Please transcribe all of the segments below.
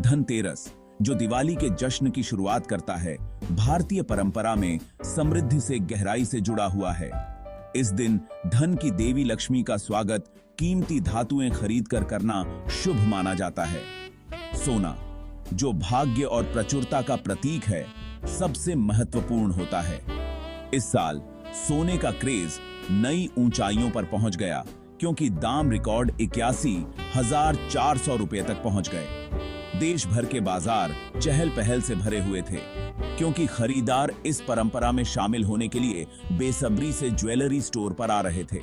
धनतेरस, जो दिवाली के जश्न की शुरुआत करता है, भारतीय परंपरा में समृद्धि से गहराई से जुड़ा हुआ है। इस दिन धन की देवी लक्ष्मी का स्वागत कीमती धातुएं खरीद कर करना शुभ माना जाता है। सोना, जो भाग्य और प्रचुरता का प्रतीक है, सबसे महत्वपूर्ण होता है। इस साल सोने का क्रेज नई ऊंचाइयों पर पहुंच गया, क्योंकि दाम रिकॉर्ड 81,400 रुपए तक पहुंच गए। देश भर के बाजार चहल पहल से भरे हुए थे, क्योंकि खरीदार इस परंपरा में शामिल होने के लिए बेसब्री से ज्वेलरी स्टोर पर आ रहे थे।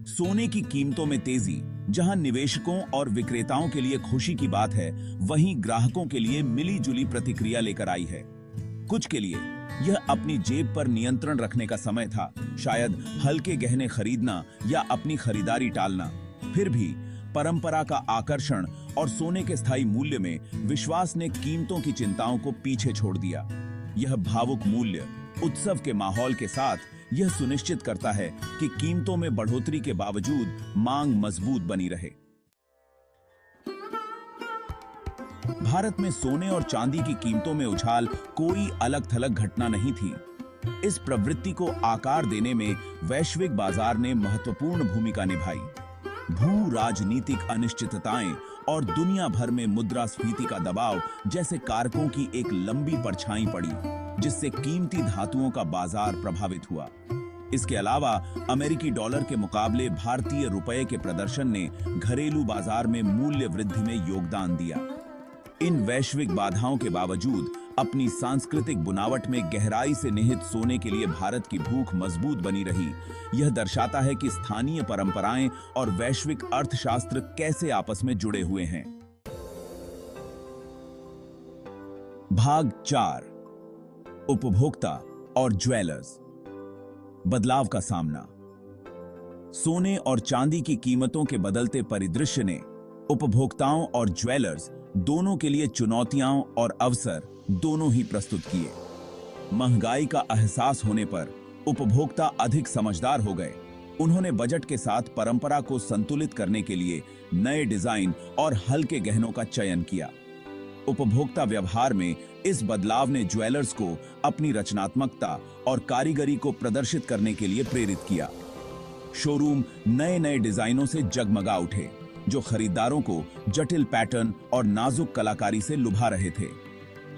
सोने की कीमतों में तेजी जहां निवेशकों और विक्रेताओं के लिए खुशी की बात है, वहीं ग्राहकों के लिए मिली जुली प्रतिक्रिया लेकर आई है। कुछ के लिए यह अपनी जेब पर नियंत्रण रखने का समय था, शायद हल्के गहने खरीदना या अपनी खरीदारी टालना। फिर भी परंपरा का आकर्षण और सोने के स्थायी मूल्य में विश्वास ने कीमतों की चिंताओं को पीछे छोड़ दिया। यह भावुक मूल्य उत्सव के माहौल के साथ यह सुनिश्चित करता है कि कीमतों में बढ़ोतरी के बावजूद मांग मजबूत बनी रहे। भारत में सोने और चांदी की कीमतों में उछाल कोई अलग थलग घटना नहीं थी। इस प्रवृत्ति को आकार देने में वैश्विक बाजार ने महत्वपूर्ण भूमिका निभाई। भू राजनीतिक अनिश्चितताएं और दुनिया भर में मुद्रास्फीति का दबाव जैसे कारकों की एक लंबी परछाई पड़ी, जिससे कीमती धातुओं का बाजार प्रभावित हुआ। इसके अलावा अमेरिकी डॉलर के मुकाबले भारतीय रुपये के प्रदर्शन ने घरेलू बाजार में मूल्य वृद्धि में योगदान दिया। इन वैश्विक बाधाओं के बावजूद अपनी सांस्कृतिक बुनावट में गहराई से निहित सोने के लिए भारत की भूख मजबूत बनी रही। यह दर्शाता है कि स्थानीय परंपराएं और वैश्विक अर्थशास्त्र कैसे आपस में जुड़े हुए हैं। भाग 4, उपभोक्ता और ज्वेलर्स। बदलाव का सामना। सोने और चांदी की कीमतों के बदलते परिदृश्य ने उपभोक्ताओं और ज्वेलर्स दोनों के लिए चुनौतियां और अवसर दोनों ही प्रस्तुत किए। महंगाई का एहसास होने पर उपभोक्ता अधिक समझदार हो गए। उन्होंने बजट के साथ परंपरा को संतुलित करने के लिए नए डिजाइन और हल्के गहनों का चयन किया। उपभोक्ता व्यवहार में इस बदलाव ने ज्वेलर्स को अपनी रचनात्मकता और कारीगरी को प्रदर्शित करने के लिए प्रेरित किया। शोरूम नए नए डिजाइनों से जगमगा उठे, जो खरीदारों को जटिल पैटर्न और नाजुक कलाकारी से लुभा रहे थे।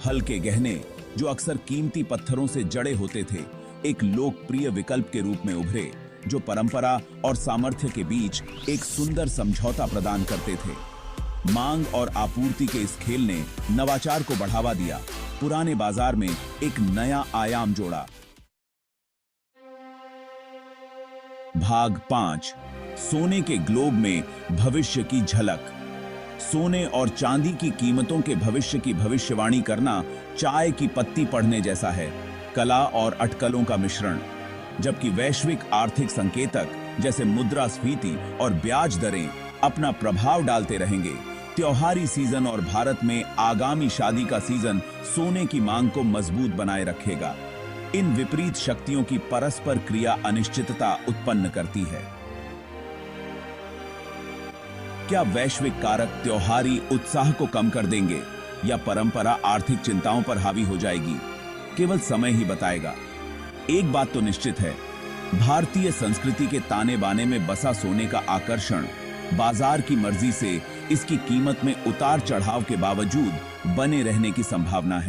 हल्के गहने, जो अक्सर कीमती पत्थरों से जड़े होते थे, एक लोकप्रिय विकल्प के रूप में उभरे, जो परंपरा और सामर्थ्य के बीच एक सुंदर समझौता प्रदान करते थे। मांग और आपूर्ति के इस खेल ने नवाचार को बढ़ावा दिया, पुराने बाजार में एक नया आयाम जोड़ा। भाग 5, सोने के ग्लोब में भविष्य की झलक। सोने और चांदी की कीमतों के भविष्य की भविष्यवाणी करना चाय की पत्ती पढ़ने जैसा है, कला और अटकलों का मिश्रण। जबकि वैश्विक आर्थिक संकेतक जैसे मुद्रास्फीति और ब्याज दरें अपना प्रभाव डालते रहेंगे, त्योहारी सीजन और भारत में आगामी शादी का सीजन सोने की मांग को मजबूत बनाए रखेगा। इन विपरीत शक्तियों की परस्पर क्रिया अनिश्चितता उत्पन्न करती है। क्या वैश्विक कारक त्योहारी उत्साह को कम कर देंगे या परंपरा आर्थिक चिंताओं पर हावी हो जाएगी? केवल समय ही बताएगा। एक बात तो निश्चित है, भारतीय संस्कृति के ताने बाने में बसा सोने का आकर्षण बाजार की मर्जी से इसकी कीमत में उतार चढ़ाव के बावजूद बने रहने की संभावना है।